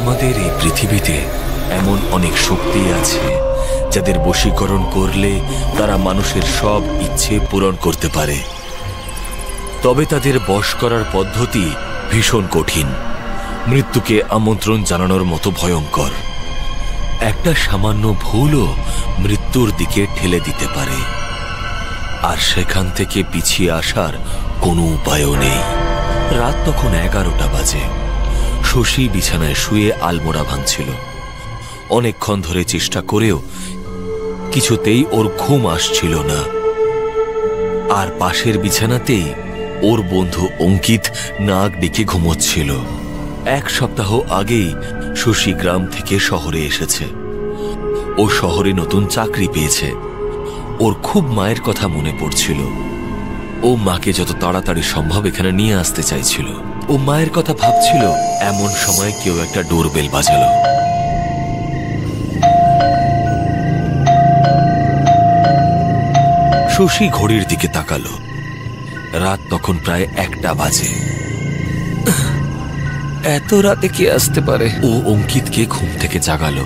আমাদের এই পৃথিবীতে এমন অনেক শক্তি আছে যাদের বশীকরণ করলে তারা মানুষের সব ইচ্ছে পূরণ করতে পারে। তবে তাদের বশ করার পদ্ধতি ভীষণ কঠিন, মৃত্যুকে আমন্ত্রণ জানানোর মতো ভয়ঙ্কর। একটা সামান্য ভুলও মৃত্যুর দিকে ঠেলে দিতে পারে, আর সেখান থেকে পিছিয়ে আসার কোনো উপায়ও নেই। রাত তখন 11টা বাজে। শশী বিছানায় শুয়ে আলমোড়া ভাঙছিল। অনেকক্ষণ ধরে চেষ্টা করেও কিছুতেই ওর ঘুম আসছিল না। আর পাশের বিছানাতেই ওর বন্ধু অঙ্কিত নাক ডেকে ঘুমোচ্ছিল। 1 সপ্তাহ আগেই শশী গ্রাম থেকে শহরে এসেছে। ও শহরে নতুন চাকরি পেয়েছে। ওর খুব মায়ের কথা মনে পড়ছিল। ও মাকে যত তাড়াতাড়ি সম্ভব এখানে নিয়ে আসতে চাইছিল। ও মায়ের কথা ভাবছিল, এমন সময় কেউ একটা ডোরবেল বাজালো। শশী ঘড়ির দিকে তাকালো। রাত তখন প্রায় 1টা বাজে। এত রাতে কে আসতে পারে? ও অঙ্কিতকে ঘুম থেকে জাগালো।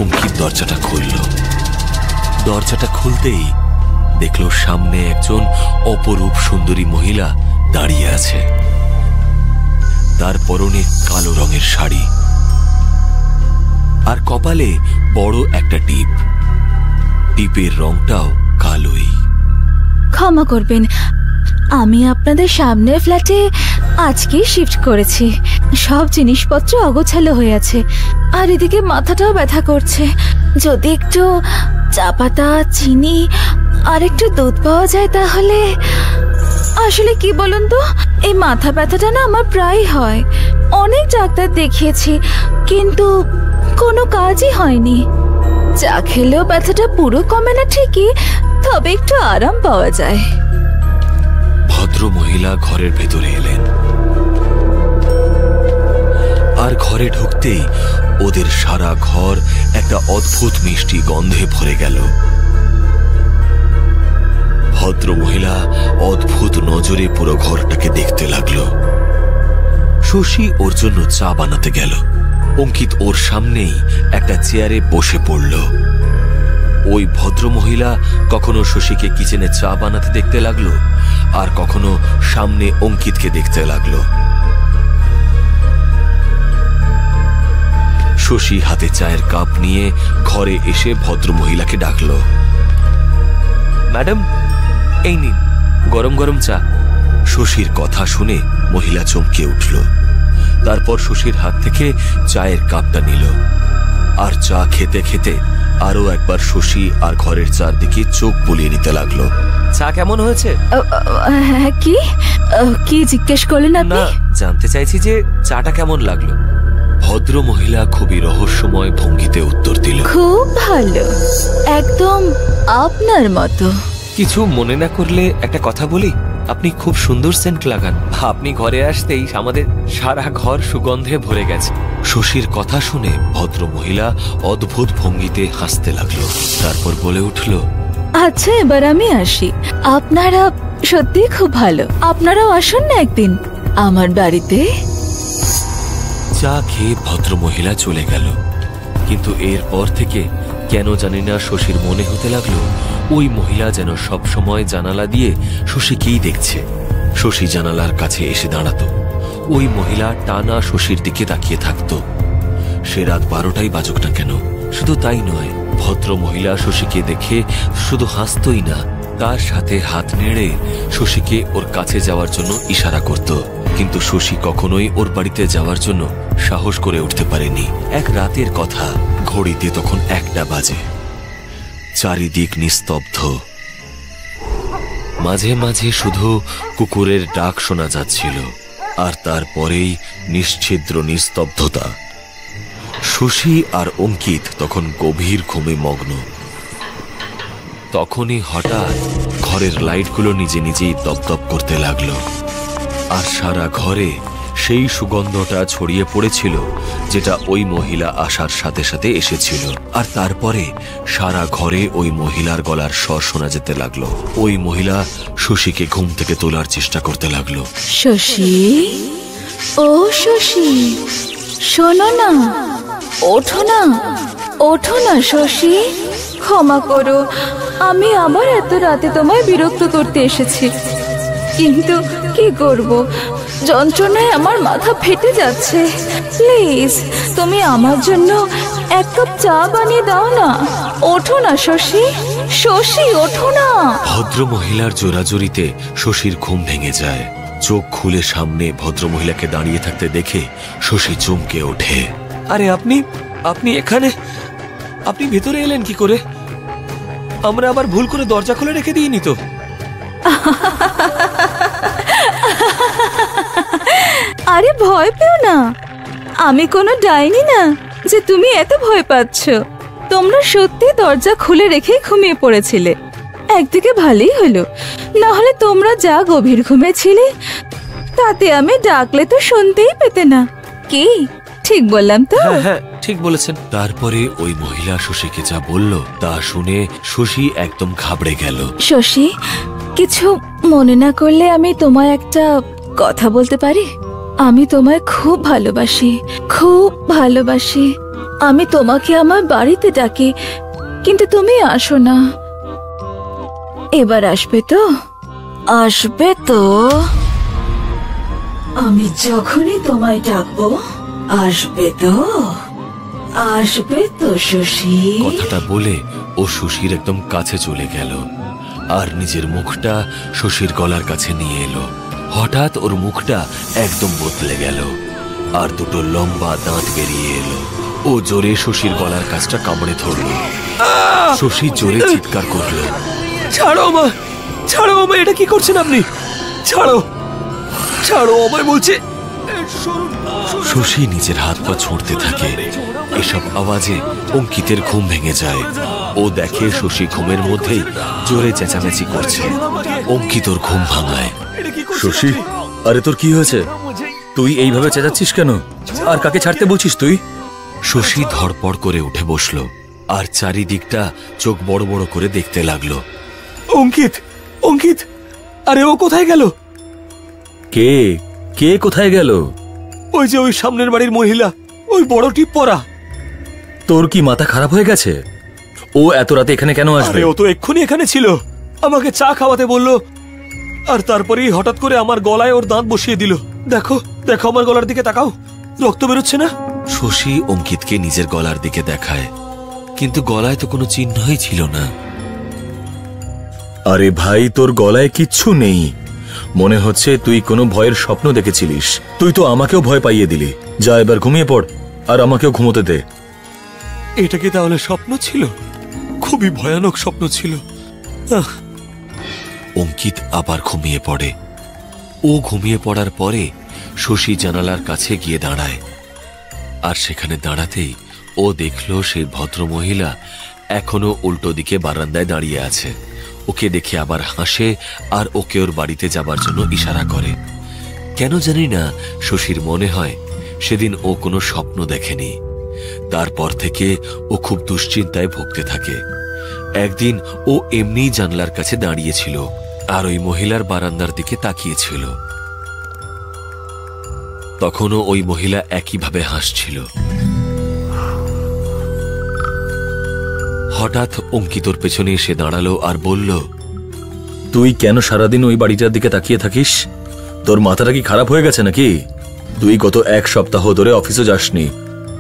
অঙ্কিত দরজাটা খুলল। দরজাটা খুলতেই দেখলো সামনে একজন অপরূপ সুন্দরী মহিলা দাঁড়িয়ে আছে। তার পরনে কালো রঙের শাড়ি আর কপালে বড় একটা টিপ। টিপের রংটাও কালোই। ক্ষমা করবেন, আমি আপনাদের সামনের ফ্ল্যাটে আজকেই শিফট করেছি। সব জিনিসপত্র অগোছালো হয়ে আছে, আর এদিকে মাথাটাও ব্যথা করছে। যদি একটু চা পাতা, চিনি আর একটু দুধ পাওয়া যায় তাহলে। আসলে কি বলুন তো, এই মাথা ব্যথাটা না আমার প্রায় হয়। অনেক ডাক্তার দেখিয়েছি কিন্তু কোনো কাজই হয়নি। চা খেলেও ব্যথাটা পুরো কমে না ঠিকই, তবে একটু আরাম পাওয়া যায়। ভদ্র মহিলা ঘরের ভেতরে এলেন, আর ঘরে ঢুকতেই ওদের সারা ঘর একটা অদ্ভুত মিষ্টি গন্ধে ভরে গেল। ভদ্র মহিলা অদ্ভুত নজরে পুরো ঘরটাকে দেখতে লাগলো। শশী ওর জন্য চা বানাতে গেল। অঙ্কিত ওর সামনেই একটা চেয়ারে বসে পড়ল। ওই ভদ্র মহিলা কখনো শশীকে কিচেনে চা বানাতে দেখতে লাগলো, আর কখনো সামনে অঙ্কিতকে দেখতে লাগলো। শশী হাতে চায়ের কাপ নিয়ে ঘরে এসে ভদ্র মহিলাকে ডাকলো। ম্যাডাম, এই নিন গরম গরম চা। শশীর কথা শুনে মহিলা চমকে উঠল। তারপর শশীর হাত থেকে চায়ের কাপটা নিল, আর চা খেতে খেতে আরো একবার শশী আর ঘরের চারদিকে চোখ বুলিয়ে নিতে লাগলো। চা কেমন হয়েছে? কি কি জিজ্ঞেস করলেন আপনি? না, জানতে চাইছি যে চাটা কেমন লাগলো। ভদ্র মহিলা খুবই রহস্যময় ভঙ্গিতে উত্তর দিল, খুব ভালো, একদম আপনার মতো। কিছু মনে না করলে একটা কথা বলি? আপনি খুব সুন্দর সেন্ট লাগান। আপনি ঘরে আসতেই আমাদের সারা ঘর সুগন্ধে ভরে গেছে। শশীর কথা শুনে ভদ্র মহিলা অদ্ভুত ভঙ্গিতে হাসতে লাগলো। তারপর বলে উঠল, আচ্ছা এবার আমি আসি। আপনারা সত্যি খুব ভালো। আপনারাও আসুন না একদিন আমার বাড়িতে। চা খেয়ে ভদ্র মহিলা চলে গেল। কিন্তু এরপর থেকে কেন জানি না শশীর মনে হতে লাগলো ওই মহিলা যেন সব সময় জানালা দিয়ে শশীকেই দেখছে। শশী জানালার কাছে এসে দাঁড়াতো। ওই মহিলা টানা শশীর দিকে তাকিয়ে থাকতো। সে রাত 12টাই বাজুক না কেন। শুধু তাই নয়, ভদ্র মহিলা শশীকে দেখে শুধু হাসতই না, তার সাথে হাত নেড়ে শশীকে ওর কাছে যাওয়ার জন্য ইশারা করত। কিন্তু শশী কখনোই ওর বাড়িতে যাওয়ার জন্য সাহস করে উঠতে পারেনি। এক রাতের কথা, ঘড়িতে তখন 1টা বাজে। চারিদিক নিস্তব্ধ। মাঝে মাঝে শুধু কুকুরের ডাক শোনা যাচ্ছিল, আর তারপরেই নিশ্ছিদ্র নিস্তব্ধতা। শশী আর অঙ্কিত তখন গভীর ঘুমে মগ্ন। তখনই হঠাৎ ঘরের লাইটগুলো নিজে নিজেই দপদপ করতে লাগলো, আর সারা ঘরে সেই সুগন্ধটা ছড়িয়ে পড়েছিল যেটা ওই মহিলা আসার সাথে সাথে এসেছিল। আর তারপরে সারা ঘরে ওই মহিলার গলার স্বর শোনা যেতে লাগলো। ওই মহিলা শশীকে ঘুম থেকে তোলার চেষ্টা করতে লাগলো। শশী, ও শশী, শোনো না, ওঠো না, ওঠো না শশী। ক্ষমা করো, আমি আবার এত রাতে তোমায় বিরক্ত করতে এসেছি, কিন্তু কি করব, যন্ত্রণায় আমার মাথা ফেটে যাচ্ছে। প্লিজ তুমি আমার জন্য এক কাপ চা বানিয়ে দাও না। ওঠো না শশী, শশী ওঠো না। ভদ্র মহিলার জোরাজোরিতে শশীর ঘুম ভেঙে যায়। চোখ খুলে সামনে ভদ্র মহিলাকে দাঁড়িয়ে থাকতে দেখে শশী চমকে ওঠে। আরে আপনি আপনি এখানে, আপনি ভেতরে এলেন কি করে? আমরা আবার ভুল করে দরজা খুলে রেখে দিইনি তো? আরে ভয় পেও না, আমি কোনো ডাইনি না যে তুমি এত ভয় পাচ্ছ। তোমরা সত্যি দরজা খুলে রেখে ঘুমিয়ে পড়েছিলে। একদিকে ভালোই হলো, না হলে তোমরা যা গভীর ঘুমেছিলে তাতে আমি ডাকলে তো শুনতেই পেতে না। কি ঠিক বললাম তো? হ্যাঁ হ্যাঁ, ঠিক বলেছেন। তারপরে ওই মহিলা শশীকে যা বলল তা শুনে শশী একদম ঘাবড়ে গেল। শশী, কিছু মনে না করলে আমি তোমায় একটা কথা বলতে পারি? আমি তোমায় খুব ভালোবাসি, খুব ভালোবাসি। আমি তোমাকে আমার বাড়িতে ডাকি, কিন্তু তুমি আসো না। এবার আসবে তো? আসবে তো? আমি যখনই তোমায় ডাকবো আসবে তো? আসবে তো শশী? কথাটা বলে ও শশীর একদম কাছে চলে গেল আর নিজের মুখটা শশীর গলার কাছে নিয়ে এলো। হঠাৎ ওর মুখটা একদম বদলে গেল আর দুটো লম্বা দাঁত বেরিয়ে এলো। ও জোরে শশীর গলার কাছটা কামড়ে ধরল। শশী জোরে চিৎকার করলো। ছাড়ো আমায়, ছাড়ো আমায়, এটা কি করছেন আপনি? ছাড়ো, ছাড়ো আমায় বলছে। শশী নিজের হাত পা ছুঁড়তে থাকে। এসব আওয়াজে অঙ্কিতের ঘুম ভেঙে যায়। ও দেখে শশী ঘুমের মধ্যেই জোরে চেঁচামেচি করছে। অঙ্কিত ওর ঘুম ভাঙায়। শশী, আরে তোর কি হয়েছে? তুই এইভাবে চেঁচাচ্ছিস কেন? আর কাকে ছাড়তে বলছিস তুই? শশী ধড়পড় করে উঠে বসলো আর চারিদিকটা চোখ বড় বড় করে দেখতে লাগলো। অঙ্কিত, অঙ্কিত, আরে ও কোথায় গেল? কে কে কোথায় গেল? ওই যে ওই সামনের বাড়ির মহিলা, ওই বড় টিপ পরা। তোর কি মাথা খারাপ হয়ে গেছে? ও এত রাতে এখানে কেন আসবে? আরে ও তো এক্ষুনি এখানে ছিল, আমাকে চা খাওয়াতে বললো, আর তারপরেই হঠাৎ করে আমার গলায় ওর দাঁত বসিয়ে দিল। দেখো, দেখো আমার গলার দিকে তাকাও, রক্ত বেরোচ্ছে না? শশী অঙ্কিতকে নিজের গলার দিকে দেখায়, কিন্তু গলায় তো কোনো চিহ্নই ছিল না। আরে ভাই, তোর গলায় কিচ্ছু নেই। মনে হচ্ছে তুই কোনো ভয়ের স্বপ্ন দেখেছিলিস। তুই তো আমাকেও ভয় পাইয়ে দিলি। যা এবার ঘুমিয়ে পড় আর আমাকেও ঘুমোতে দে। এটা কি তাহলে স্বপ্ন ছিল? খুবই ভয়ানক স্বপ্ন ছিল। অঙ্কিত আবার ঘুমিয়ে পড়ে। ও ঘুমিয়ে পড়ার পরে শশী জানালার কাছে গিয়ে দাঁড়ায়, আর সেখানে দাঁড়াতেই ও দেখল সেই ভদ্র মহিলা এখনো উল্টো দিকে বারান্দায় দাঁড়িয়ে আছে। ওকে দেখে আবার হাসে আর ওকে ওর বাড়িতে যাবার জন্য ইশারা করে। কেন জানি না শশীর মনে হয় সেদিন ও কোনো স্বপ্ন দেখেনি। তারপর থেকে ও খুব দুশ্চিন্তায় ভুগতে থাকে। একদিন ও এমনিই জানলার কাছে দাঁড়িয়েছিল আর ওই মহিলার বারান্দার দিকে তাকিয়েছিল। তখনও ওই মহিলা একইভাবে হাসছিল। হঠাৎ অঙ্কিতর পেছনে এসে দাঁড়ালো আর বলল, তুই কেন সারাদিন ওই বাড়িটার দিকে তাকিয়ে থাকিস? তোর মাথাটা কি খারাপ হয়ে গেছে নাকি? তুই গত এক সপ্তাহ ধরে অফিসে যাসনি।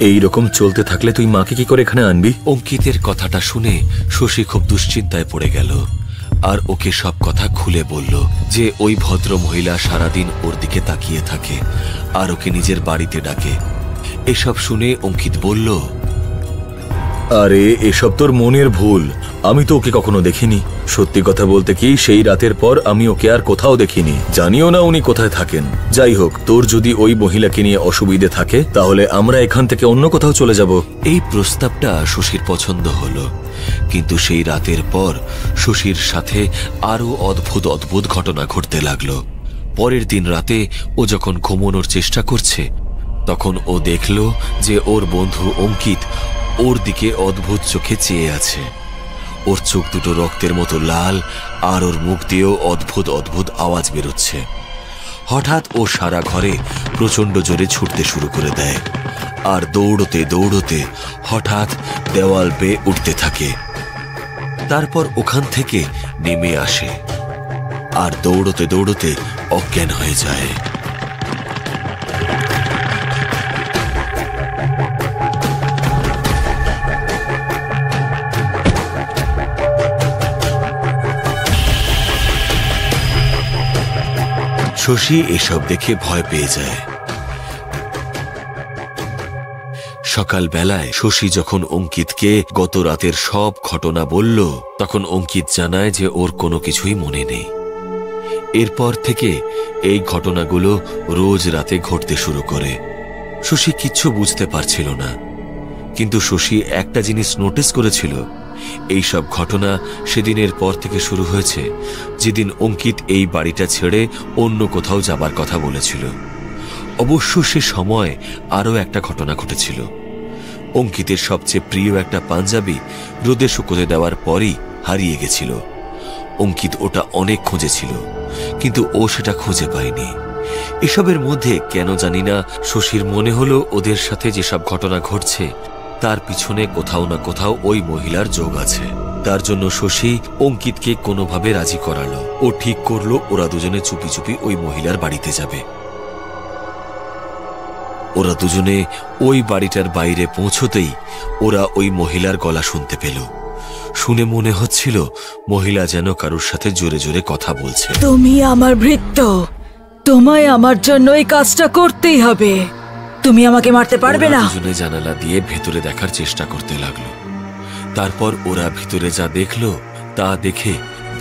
এই রকম চলতে থাকলে তুই মাকে কি করে এখানে আনবি? অঙ্কিতের কথাটা শুনে শশী খুব দুশ্চিন্তায় পড়ে গেল আর ওকে সব কথা খুলে বলল যে ওই ভদ্র মহিলা সারাদিন ওর দিকে তাকিয়ে থাকে আর ওকে নিজের বাড়িতে ডাকে। এসব শুনে অঙ্কিত বলল, আরে এসব তোর মনের ভুল। আমি তো ওকে কখনো দেখিনি। সত্যি কথা বলতে কি, সেই রাতের পর আমি ওকে আর কোথাও দেখিনি। জানিও না উনি কোথায় থাকেন। যাই হোক, তোর যদি ওই মহিলাকে নিয়ে অসুবিধে থাকে তাহলে আমরা এখান থেকে অন্য কোথাও চলে যাব। এই প্রস্তাবটা শশীর পছন্দ হলো, কিন্তু সেই রাতের পর শশীর সাথে আরো অদ্ভুত অদ্ভুত ঘটনা ঘটতে লাগলো। পরের দিন রাতে ও যখন ঘুমানোর চেষ্টা করছে তখন ও দেখল যে ওর বন্ধু অঙ্কিত ওর দিকে অদ্ভুত চোখে চেয়ে আছে। ওর চোখ দুটো রক্তের মতো লাল আর ওর মুখ দিয়েও অদ্ভুত অদ্ভুত আওয়াজ বেরোচ্ছে। হঠাৎ ও সারা ঘরে প্রচন্ড জোরে ছুটতে শুরু করে দেয় আর দৌড়তে দৌড়তে হঠাৎ দেওয়াল বেয়ে উঠতে থাকে। তারপর ওখান থেকে নেমে আসে আর দৌড়তে দৌড়তে অজ্ঞান হয়ে যায়। শশী এসব দেখে ভয় পেয়ে যায়। সকালবেলায় শশী যখন অঙ্কিতকে গত রাতের সব ঘটনা বলল তখন অঙ্কিত জানায় যে ওর কোনো কিছুই মনে নেই। এরপর থেকে এই ঘটনাগুলো রোজ রাতে ঘটতে শুরু করে। শশী কিচ্ছু বুঝতে পারছিল না, কিন্তু শশী একটা জিনিস নোটিস করেছিল, এইসব ঘটনা সেদিনের পর থেকে শুরু হয়েছে যেদিন অঙ্কিত এই বাড়িটা ছেড়ে অন্য কোথাও যাবার কথা বলেছিল। অবশ্য সে সময় আরও একটা ঘটনা ঘটেছিল। অঙ্কিতের সবচেয়ে প্রিয় একটা পাঞ্জাবি রোদে শুকোতে দেওয়ার পরই হারিয়ে গেছিল। অঙ্কিত ওটা অনেক খুঁজেছিল, কিন্তু ও সেটা খুঁজে পায়নি। এসবের মধ্যে কেন জানি না শশীর মনে হলো ওদের সাথে যেসব ঘটনা ঘটছে তার পিছনে কোথাও না কোথাও ওই মহিলার যোগ আছে। তার জন্য শশী অঙ্কিতকে কোনোভাবে রাজি করালো। ও ঠিক করলো ওরা দুজনে চুপি চুপি ওই মহিলার বাড়িতে যাবে। ওরা দুজনে ওই বাড়িটার বাইরে পৌঁছতেই ওরা ওই মহিলার গলা শুনতে পেল। শুনে মনে হচ্ছিল মহিলা যেন কারোর সাথে জোরে জোরে কথা বলছে। তুমি আমার ভৃত্য, তোমায় আমার জন্য এই কাজটা করতেই হবে। তুমি আমাকে মারতে পারবে না। দুজনে জানালা দিয়ে ভেতরে দেখার চেষ্টা করতে লাগলো। তারপর ওরা ভিতরে যা দেখলো তা দেখে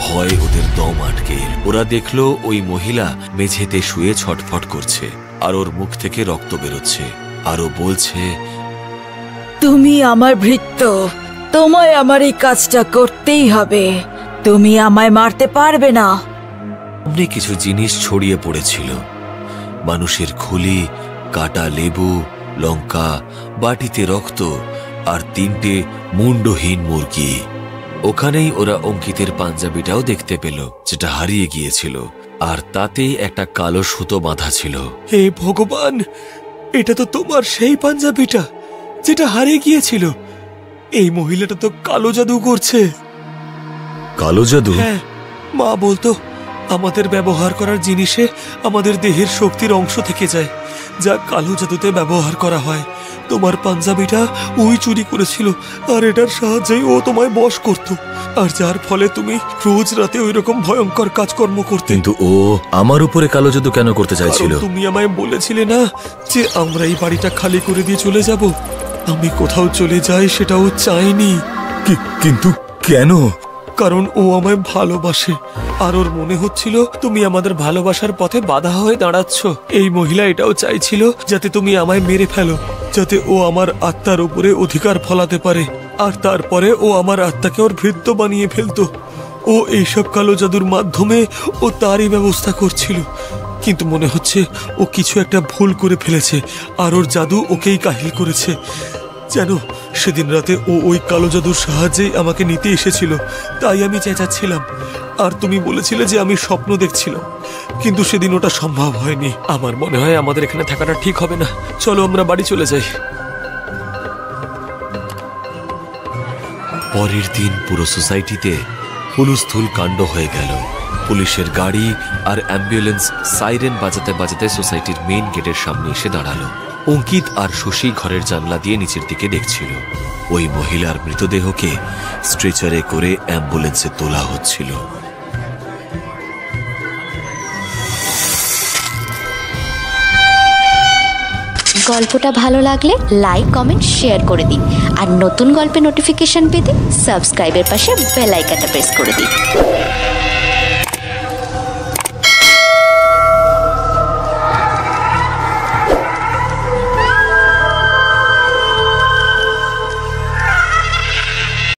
ভয়ে ওদের দম আটকে এল। ওরা দেখলো ওই মহিলা মেঝেতে শুয়ে ছটফট করছে আর ওর মুখ থেকে রক্ত বেরোচ্ছে আর ও বলছে, তুমি আমার ভৃত্য, তোমায় আমার এই কাজটা করতেই হবে। তুমি আমায় মারতে পারবে না। সামনে কিছু জিনিস ছড়িয়ে পড়েছিল, মানুষের খুলি, কাটা লেবু, লঙ্কা, বাটিতে রক্ত আর 3টে মুন্ডহীন মুরগি। ওখানেই ওরা অঙ্কিতের পাঞ্জাবিটাও দেখতে পেল যেটা হারিয়ে গিয়েছিল আর তাতেই একটা কালো সুতো বাঁধা ছিল। হে ভগবান, এটা তো তোমার সেই পাঞ্জাবিটা যেটা হারিয়ে গিয়েছিল। এই মহিলাটা তো কালো জাদু করছে। কালো জাদু? হ্যাঁ, মা বলতো আমাদের ব্যবহার করার জিনিসে আমাদের দেহের শক্তির অংশ থেকে যায়, যা কালো জাদুতে ব্যবহার করা হয়। তোমার পাঞ্জাবিটা ওই চুরি করেছিল আর এটার সাহায্যে ও তোমায় বশ করত, আর যার ফলে তুমি রোজ রাতে ওই রকম ভয়ঙ্কর কাজকর্ম করতে। কিন্তু ও আমার উপরে কালো জাদু কেন করতে চাইছিল? তুমি আমায় বলেছিলে না যে আমরা এই বাড়িটা খালি করে দিয়ে চলে যাব। আমি কোথাও চলে যাই সেটা ও চাইনি। কিন্তু কেন? কারণ ও আমায় ভালোবাসে আর ওর মনে হচ্ছিল তুমি আমাদের ভালোবাসার পথে বাধা হয়ে দাঁড়াচ্ছ। এই মহিলা এটাও চাইছিল যাতে তুমি আমায় মেরে ফেলো, যাতে ও আমার আত্মার উপরে অধিকার ফলাতে পারে আর তারপরে ও আমার আত্মাকে ওর ভৃত্য বানিয়ে ফেলতো। ও এইসব কালো জাদুর মাধ্যমে ও তারই ব্যবস্থা করছিল। কিন্তু মনে হচ্ছে ও কিছু একটা ভুল করে ফেলেছে আর ওর জাদু ওকেই কাহিল করেছে। যেন সেদিন রাতে ও ওই কালো জাদুর সাহায্যেই আমাকে নিতে এসেছিল, তাই আমি চেঁচাচ্ছিলাম। আর তুমি বলেছিলে যে আমি স্বপ্ন দেখছিলাম, কিন্তু সেদিন ওটা সম্ভব হয়নি। আমার মনে হয় আমাদের এখানে থাকাটা ঠিক হবে না। চলো আমরা বাড়ি চলে যাই। পরের দিন পুরো সোসাইটিতে হুলস্থুল কাণ্ড হয়ে গেল। পুলিশের গাড়ি আর অ্যাম্বুলেন্স সাইরেন বাজাতে বাজাতে সোসাইটির মেইন গেটের সামনে এসে দাঁড়ালো। অঙ্কিত আর শশী ঘরের জানলা দিয়ে নিচের দিকে দেখছিল। ওই মহিলার মৃতদেহকে স্ট্রেচারে করে অ্যাম্বুলেন্সে তোলা হচ্ছিল। গল্পটা ভালো লাগলে লাইক, কমেন্ট, শেয়ার করে দিন। আর নতুন গল্পের নোটিফিকেশন পেতে সাবস্ক্রাইবের পাশে বেল আইকনটা প্রেস করে দিন।